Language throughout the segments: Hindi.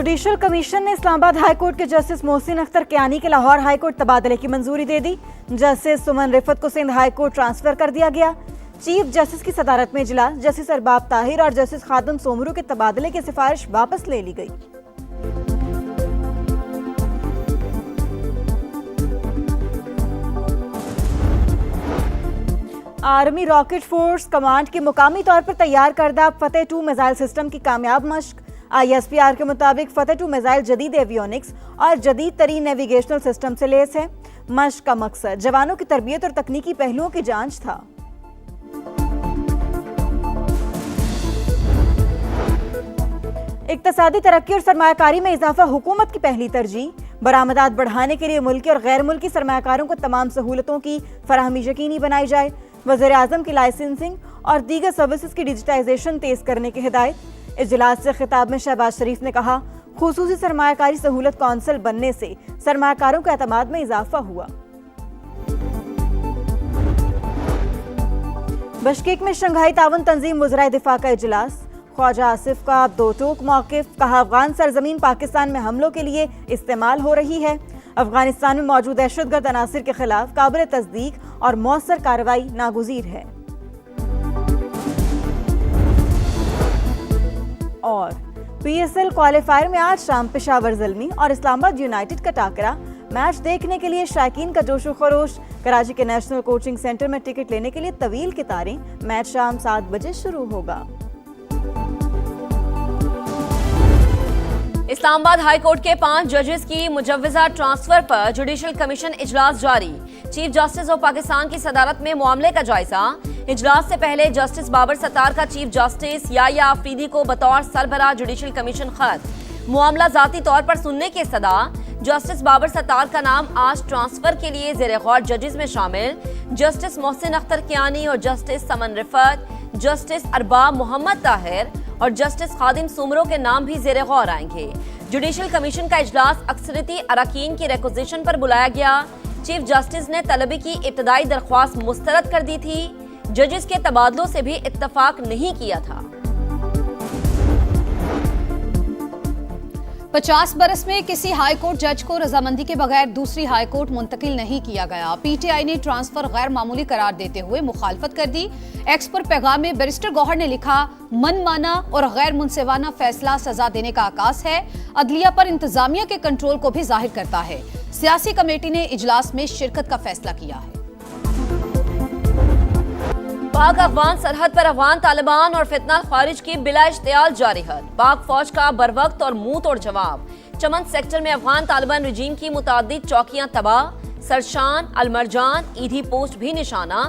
जुडिशल कमीशन ने इस्लामाबाद हाईकोर्ट के जस्टिस मोहसिन अख्तर कियानी के लाहौर हाईकोर्ट तबादले की मंजूरी दे दी। जस्टिस सुमन रिफत को सिंध हाईकोर्ट ट्रांसफर कर दिया गया। चीफ जस्टिस की सदारत में इजलास, जस्टिस अरबाब ताहिर और जस्टिस खादिम सोमरू के तबादले की सिफारिश वापस ले ली गई। आर्मी रॉकेट फोर्स कमांड के मुकामी तौर पर तैयार करदा फतेह 2 मिसाइल सिस्टम की कामयाब मश्क। ISPR के मुताबिक फतेह 2 मिसाइल जदीद एवियोनिक्स और जदीद तरीन नेविगेशनल सिस्टम से लैस है। मश्क का मकसद जवानों की तरबियत और तकनीकी पहलुओं की जांच था। इक्तसादी तरक्की और सरमायाकारी में इजाफा हुकूमत की पहली तरजीह। बरामदात बढ़ाने के लिए मुल्की और गैर मुल्की सरमायाकारों को तमाम सहूलतों की फराहमी यकीनी बनाई जाए। वज़ीर आज़म की लाइसेंसिंग और दीगर सर्विसेज की डिजिटाइजेशन तेज करने की हिदायत। इजलास से खिताब में शहबाज शरीफ ने कहा, खुसूसी सरमायाकारी सहूलत कौंसिल बनने से सरमायाकारों के एतमाद में इजाफा हुआ। बशकीक में शंघाई ताउन तंजीम वज़राए दिफा का इजलास। ख्वाजा आसिफ का दो टोक मौक़िफ़, कहा अफगान सरजमीन पाकिस्तान में हमलों के लिए इस्तेमाल हो रही है। अफगानिस्तान में मौजूद दहशतगर्द अनासिर के खिलाफ काबिल तस्दीक और मौसर कार्रवाई नागुज़ीर है। और PSL क्वालिफायर में आज शाम पेशावर ज़ल्मी और इस्लामाबाद यूनाइटेड का टाकरा। मैच देखने के लिए शायकीन का जोशो खरोश। कराची के नेशनल कोचिंग सेंटर में टिकट लेने के लिए तवील कतारें। मैच शाम 7 बजे शुरू होगा। इस्लामाबाद हाई कोर्ट के 5 जजेस की मुजव्वज़ा ट्रांसफर पर जुडिशल कमीशन इजलास जारी। चीफ जस्टिस ऑफ पाकिस्तान की सदारत में मामले का जायजा। इजलास से पहले जस्टिस बाबर सत्तार का चीफ जस्टिस याया आफरीदी को बतौर सरबराह जुडिशल कमीशन खत। मामला जाती तौर पर सुनने की सदा। जस्टिस बाबर सत्तार का नाम आज ट्रांसफर के लिए ज़ेरे गौर जजेस में शामिल जस्टिस मोहसिन अख्तर कियानी और जस्टिस समन रिफत, जस्टिस अरबाब मोहम्मद ताहिर और जस्टिस खादिम सोमरू के नाम भी ज़ेरे गौर आएंगे। जुडिशल कमीशन का इजलास अक्सरियती अरकान की रिक्वेजिशन पर बुलाया गया। चीफ जस्टिस ने तलबी की इब्तदाई दरख्वास्त मुस्तरद कर दी थी। जजेस के तबादलों से भी इत्तफाक नहीं किया था। 50 बरस में किसी हाई कोर्ट जज को रजामंदी के बगैर दूसरी हाई कोर्ट मुंतकिल नहीं किया गया। PTI ने ट्रांसफर गैर मामूली करार देते हुए मुखालफत कर दी। एक्स पर पैगाम में बैरिस्टर गौहर ने लिखा, मनमाना और गैर मुनसिफाना फैसला सजा देने का आकाश है, अदलिया पर इंतजामिया के कंट्रोल को भी जाहिर करता है। सियासी कमेटी ने इजलास में शिरकत का फैसला किया है। पाक अफगान सरहद पर अफगान तालिबान और फितना खारिज की बिला इश्तियाल जारी है। पाक फौज का बरवक्त और मुंह तोड़ जवाब। चमन सेक्टर में अफगान तालिबान रजीम की मुतादिद चौकियां तबाह। सरशान, अलमरजान, ईदी पोस्ट भी निशाना।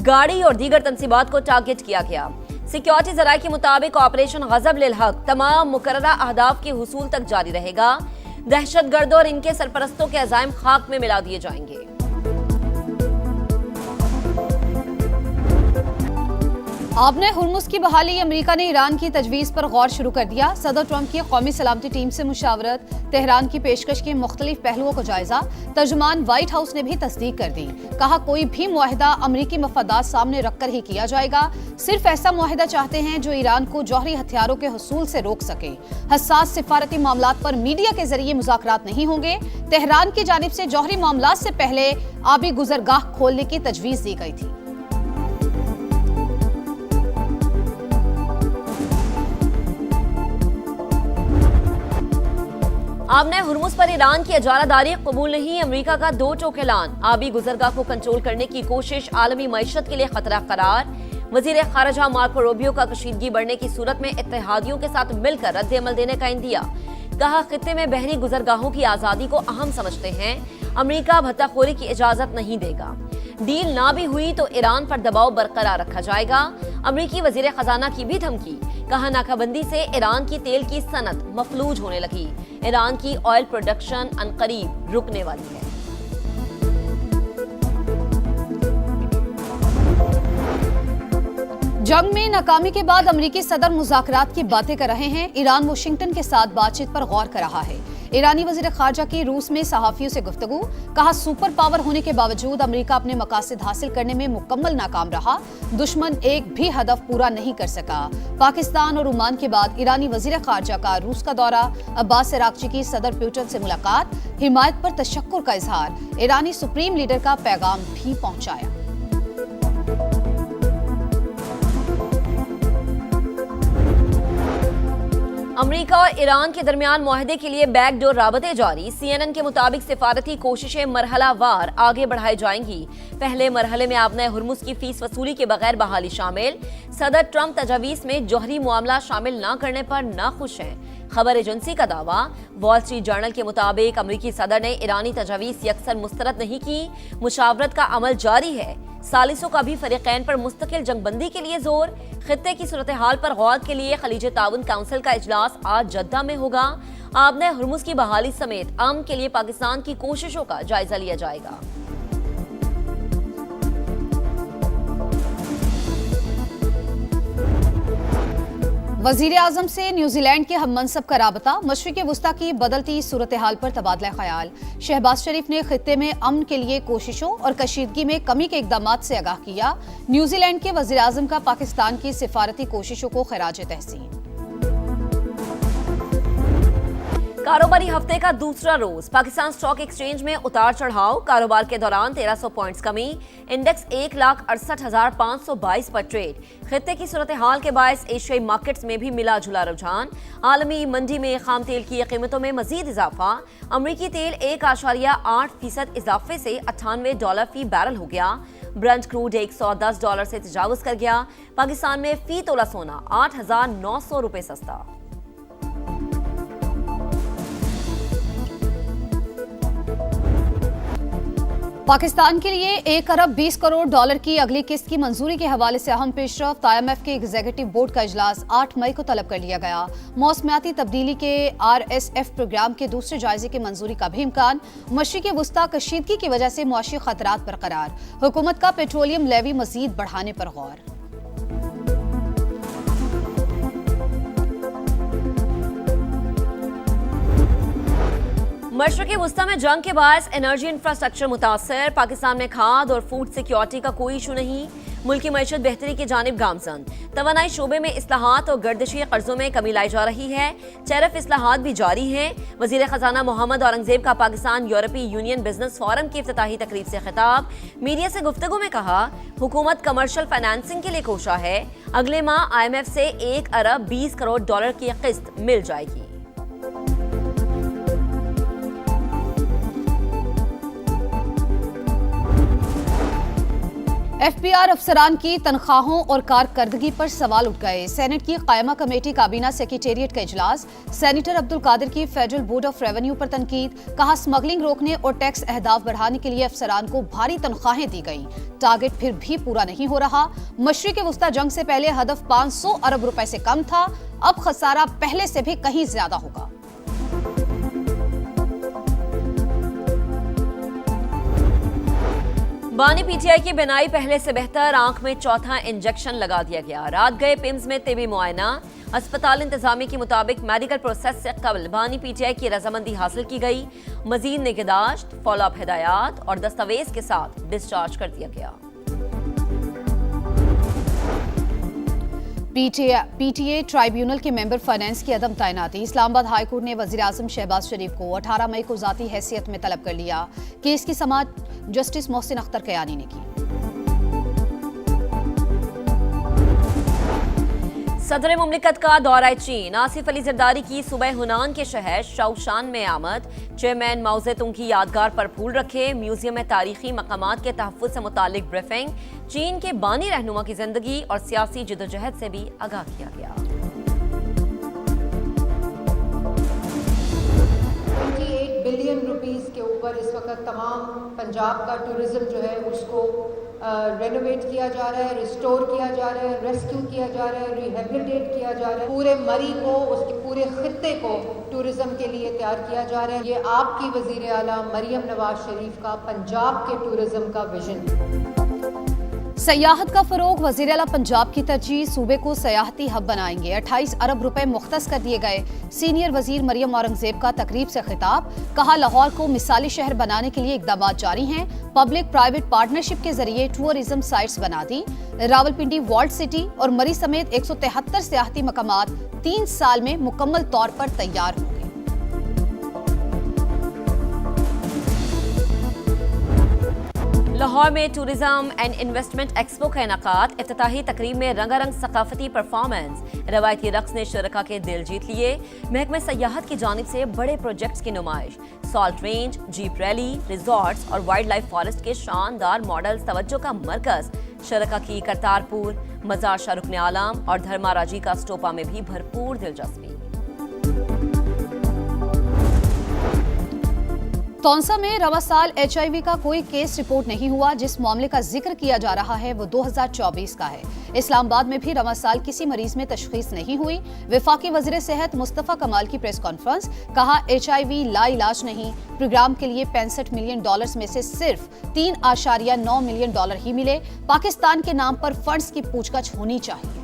गाड़ी और दीगर तंसीबात को टारगेट किया गया। सिक्योरिटी जराये के मुताबिक ऑपरेशन गजब लिल हक तमाम मुकर्ररा अहदाफ के हुसूल तक जारी रहेगा। दहशतगर्दों और इनके सरपरस्तों के अज़ाइम खाक में मिला दिए जाएंगे। आपने हुर्मुज़ की बहाली। अमेरिका ने ईरान की तजवीज़ पर गौर शुरू कर दिया। सदर ट्रंप की कौमी सलामती टीम से मुशावरत। तेहरान की पेशकश के मुख्तलिफ पहलुओं को जायजा। तर्जुमान व्हाइट हाउस ने भी तस्दीक कर दी। कहा, कोई भी मुआहिदा अमरीकी मफादात सामने रखकर ही किया जाएगा। सिर्फ ऐसा मुआहिदा चाहते हैं जो ईरान को जौहरी हथियारों के हुसूल से रोक सके। हसास सिफारती मामलात पर मीडिया के जरिए मुज़ाकरात नहीं होंगे। तेहरान की जानिब से जौहरी मामलात से पहले आबी गुजरगाह खोलने की तजवीज़ दी गई थी। आपने हुर्मुज़ पर ईरान की इजारादारी कबूल नहीं। अमेरिका का दो टोक ऐलान। आबी गुजरगाह को कंट्रोल करने की कोशिश आलमी मईशत के लिए खतरा करार। वजीर खारजा मार्को रूबियो का कशीदगी बढ़ने की सूरत में इत्तेहादियों के साथ मिलकर रद्द अमल देने का इंदिया। कहा, खित्ते में बहरी गुजरगाहों की आज़ादी को अहम समझते हैं। अमेरिका भत्ताखोरी की इजाज़त नहीं देगा। डील ना भी हुई तो ईरान पर दबाव बरकरार रखा जाएगा। अमेरिकी वजीर खजाना की भी धमकी। कहा, नाकाबंदी से ईरान की तेल की सनत मफलूज होने लगी। ईरान की ऑयल प्रोडक्शन अनकरीब रुकने वाली है। जंग में नाकामी के बाद अमेरिकी सदर मुज़ाकरात की बातें कर रहे हैं। ईरान वाशिंगटन के साथ बातचीत पर गौर कर रहा है। ईरानी वजीर खारजा की रूस में सहाफियों से गुफ्तगू, कहा सुपर पावर होने के बावजूद अमेरिका अपने मकासद हासिल करने में मुकम्मल नाकाम रहा, दुश्मन एक भी हदफ पूरा नहीं कर सका। पाकिस्तान और ओमान के बाद ईरानी वजीर खारजा का रूस का दौरा, अब्बास अरागची की सदर पुतिन से मुलाकात, हिमायत पर तशक्कुर का इजहार, ईरानी सुप्रीम लीडर का पैगाम भी पहुंचाया। अमेरिका और ईरान के दरमियान मुआहदे के लिए बैकडोर राबते जारी। CNN के मुताबिक सिफारती कोशिशें मरहलावार आगे बढ़ाई जाएंगी। पहले मरहले में आबना हुर्मुज की फीस वसूली के बगैर बहाली शामिल। सदर ट्रंप तजावीज़ में जौहरी मामला शामिल न करने पर नाखुश हैं। खबर एजेंसी का दावा। वॉल स्ट्रीट जर्नल के मुताबिक अमेरिकी सदर ने ईरानी तजावीज़ यकसर मुस्तरद नहीं की, मुशावरत का अमल जारी है। सालिसों का भी फरीकैन पर मुस्तकिल जंगबंदी के लिए जोर। खित्ते की सूरत हाल पर गौर के लिए खलीज ताउन काउंसिल का इजलास आज जद्दा में होगा। आबना हुर्मुज की बहाली समेत अमन के लिए पाकिस्तान की कोशिशों का जायजा लिया जाएगा। वजीर आजम से न्यूजीलैंड के हममनसब का राबता, मशरिक़ वुस्ता की बदलती सूरत हाल पर तबादला ख्याल। शहबाज शरीफ ने खित्ते में अमन के लिए कोशिशों और कशीदगी में कमी के इकदामात से आगाह किया। न्यूजीलैंड के वजीर आजम का पाकिस्तान की सिफारती कोशिशों को खराज तहसीन। कारोबारी हफ्ते का दूसरा रोज पाकिस्तान स्टॉक एक्सचेंज में उतार चढ़ाव। कारोबार के दौरान 1300 पॉइंट्स कमी। इंडेक्स 1,68,522 पर ट्रेड। खित्ते की सूरत हाल के बायस एशियाई मार्केट्स में भी मिला जुला रुझान। आलमी मंडी में खाम तेल की कीमतों में मजीद इजाफा। अमरीकी तेल 1.8% इजाफे से $98 फी बैरल हो गया। ब्रेंट क्रूड $110 से तजावुज कर गया। पाकिस्तान में फी तोला सोना 8,900 रुपए सस्ता। पाकिस्तान के लिए 1 अरब 20 करोड़ डॉलर की अगली किस्त की मंजूरी के हवाले से अहम पेशरफ्त। IMF के एग्जीक्यूटिव बोर्ड का इजलास 8 मई को तलब कर लिया गया। मौसमियाती तब्दीली के RSF प्रोग्राम के दूसरे जायजे की मंजूरी का भी इम्कान। मशरिक़ वुस्ता कशीदगी की वजह से मुआशी खतरात बरकरार। हुकूमत का पेट्रोलियम लेवी मजीद बढ़ाने पर गौर। मशरिक़ वुस्ता में जंग के बायस एनर्जी इंफ्रास्ट्रक्चर मुतासर। पाकिस्तान में खाद और फूड सिक्योरिटी का कोई इशू नहीं। मुल्की मईशत बेहतरी की जानिब गामजन। तवानाई शोबे में इस्लाहात और गर्दिशी कर्जों में कमी लाई जा रही है। टैरिफ इस्लाहात भी जारी हैं। वजीर खजाना मोहम्मद औरंगजेब का पाकिस्तान यूरोपीय यूनियन बिजनेस फोरम की इफ्तिताही तकरीब से खिताब। मीडिया से गुफ्तगू में कहा, हुकूमत कमर्शियल फाइनेंसिंग के लिए कोशा है। अगले माह IMF से 1 अरब 20 करोड़ डॉलर की किस्त मिल जाएगी। FBR अफसरान की तनख्वाहों और कारकर्दगी पर सवाल उठ गए। सेनेट की कायमा कमेटी काबीना सेक्रेटेरिएट का इजलास। सेनेटर अब्दुल कादिर की फेडरल बोर्ड ऑफ रेवेन्यू पर तनकीद। कहा, स्मगलिंग रोकने और टैक्स अहदाफ बढ़ाने के लिए अफसरान को भारी तनख्वाहें दी गई। टारगेट फिर भी पूरा नहीं हो रहा। मशरिक़ वुस्ता जंग से पहले हदफ 500 अरब रुपए से कम था। अब खसारा पहले से भी कहीं ज्यादा होगा। बानी PTI की बिनाई पहले से बेहतर। आंख में चौथा इंजेक्शन लगा दिया गया। रात गए पिम्स में तिबी मुआयना। अस्पताल इंतजामी के मुताबिक मेडिकल प्रोसेस से कबल बानी PTI की रजामंदी हासिल की गई। मजीद निगहदाश्त, फॉलोअप हिदायत और दस्तावेज के साथ डिस्चार्ज कर दिया गया। PTA ट्राइब्यूनल के मेंबर फाइनेंस की अदम तैनाती। इस्लामाबाद हाई कोर्ट ने वजीर आजम शहबाज शरीफ को 18 मई को जाती हैसियत में तलब कर लिया। केस की समाअत जस्टिस मोहसिन अख्तर कयानी ने की। सदर मुमलिकत का दौरा चीन। आसिफ अली जरदारी की सुबह हुनान के शहर शाओशान में आमद। चेयरमैन माओ ज़ेतुंग की यादगार पर फूल रखे। म्यूजियम में तारीखी मकामात के तहफ़्फ़ुज़ से मुतालिक ब्रीफिंग। चीन के बानी रहनुमा की जिंदगी और सियासी जिदोजहद से भी आगाह किया गया। 28 बिलियन रुपीस के ऊपर इस वक्त तमाम पंजाब का टूरिज्म जो है उसको रेनोवेट किया जा रहा है, रिस्टोर किया जा रहा है, रेस्क्यू किया जा रहा है, रिहेबिलिटेट किया जा रहा है। पूरे मरी को, उसके पूरे खित्ते को टूरिज्म के लिए तैयार किया जा रहा है। ये आपकी वजीर आला मरियम नवाज शरीफ का पंजाब के टूरिज्म का विजन। सयाहत का फरोग, वजीर आला पंजाब की तरजीह, सूबे को सयाहती हब बनाएंगे। 28 अरब रुपए मुख्तस कर दिए गए। सीनियर वजीर मरियम औरंगजेब का तकरीब से खिताब, कहा लाहौर को मिसाली शहर बनाने के लिए इकदाम जारी हैं। पब्लिक प्राइवेट पार्टनरशिप के जरिए टूरिज्म साइट्स बना दी। रावलपिंडी वॉल्ट सिटी और मरी समेत 173 सियाहती मकामात 3 साल में मुकम्मल तौर पर तैयार होंगे। लाहौर में टूरिज्म एंड इन्वेस्टमेंट एक्सपो का इनेकाद, इफ्तिताही तकरीब में रंगारंग सकाफती परफॉर्मेंस, रवायती रक्स ने शुरका के दिल जीत लिए। महकमे सयाहत की जानिब से बड़े प्रोजेक्ट्स की नुमाइश, salt range, jeep rally, resorts और वाइल्ड लाइफ फॉरेस्ट के शानदार मॉडल्स तवज्जो का मरकज। शुरका की करतारपुर, मजार शाह रुकन आलम और धर्मा राजी का स्टोपा में भी भरपूर दिलचस्पी। तौंसा में रवा साल HIV का कोई केस रिपोर्ट नहीं हुआ। जिस मामले का जिक्र किया जा रहा है वो 2024 का है। इस्लामाबाद में भी रवा साल किसी मरीज में तशखीस नहीं हुई। वफाकी वज़ीर सेहत मुस्तफ़ा कमाल की प्रेस कॉन्फ्रेंस, कहा HIV लाइलाज नहीं। प्रोग्राम के लिए $65 मिलियन में से सिर्फ $3.9 मिलियन ही मिले। पाकिस्तान के नाम पर फंड्स की पूछताछ होनी चाहिए।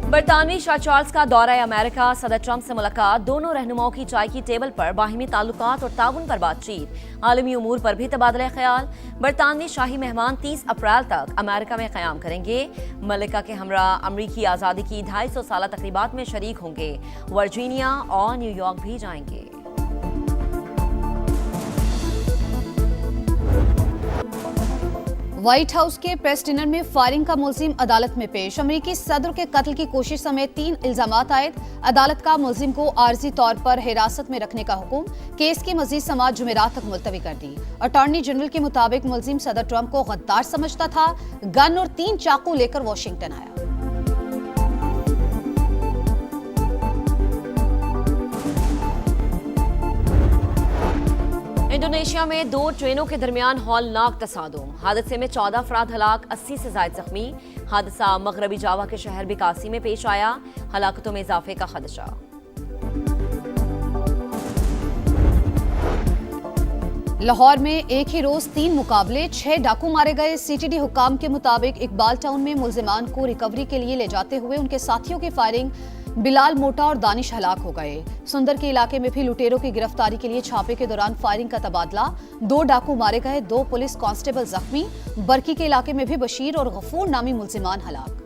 बरतानवी शाह चार्ल्स का दौरा अमेरिका, सदर ट्रंप से मुलाकात, दोनों रहनुमाओं की चाय की टेबल पर बाहिमी ताल्लुकात और ताउन पर बातचीत, आलमी उमूर पर भी तबादला ख्याल। बरतानवी शाही मेहमान 30 अप्रैल तक अमेरिका में क़याम करेंगे। मलिका के हमरा अमरीकी आज़ादी की 250 साला तकरीबात में शरीक होंगे। वर्जीनिया और न्यूयॉर्क भी जाएंगे। व्हाइट हाउस के प्रेस डिनर में फायरिंग का मुलजिम अदालत में पेश। अमेरिकी सदर के कत्ल की कोशिश समेत 3 इल्जामात आयद। अदालत का मुलजिम को आर्जी तौर पर हिरासत में रखने का हुक्म। केस की मजीद समाअत जुमेरात तक मुलतवी कर दी। अटॉर्नी जनरल के मुताबिक मुलजिम सदर ट्रंप को गद्दार समझता था। गन और 3 चाकू लेकर वाशिंगटन आया। इंडोनेशिया में 2 ट्रेनों के दरमियान हौलनाक तसादुम, हादसे में 14 अफराद हलाक, 80 से ज्यादा जख्मी। हादसा मगरबी जावा के शहर बिकासी में पेश आया। हलाकतों में इजाफे का खदशा। लाहौर में एक ही रोज 3 मुकाबले, 6 डाकू मारे गए। CTD हुकाम के मुताबिक इकबाल टाउन में मुलजिमान को रिकवरी के लिए ले जाते हुए उनके साथियों की फायरिंग, बिलाल मोटा और दानिश हलाक हो गए। सुंदर के इलाके में भी लुटेरों की गिरफ्तारी के लिए छापे के दौरान फायरिंग का तबादला, 2 डाकू मारे गए, 2 पुलिस कांस्टेबल जख्मी। बरकी के इलाके में भी बशीर और गफूर नामी मुलजिमान हलाक।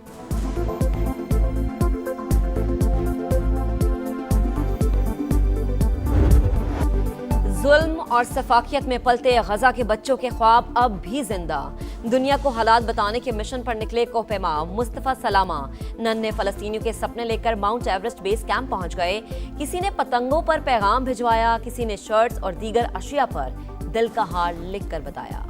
जुल्म और सफाकियत में पलते गजा के बच्चों के ख्वाब अब भी जिंदा। दुनिया को हालात बताने के मिशन पर निकले कोहपेमा मुस्तफा सलामा नन्हे फलस्तीनियों के सपने लेकर माउंट एवरेस्ट बेस कैंप पहुंच गए। किसी ने पतंगों पर पैगाम भिजवाया, किसी ने शर्ट्स और दीगर अशिया पर दिल का हाल लिख कर बताया।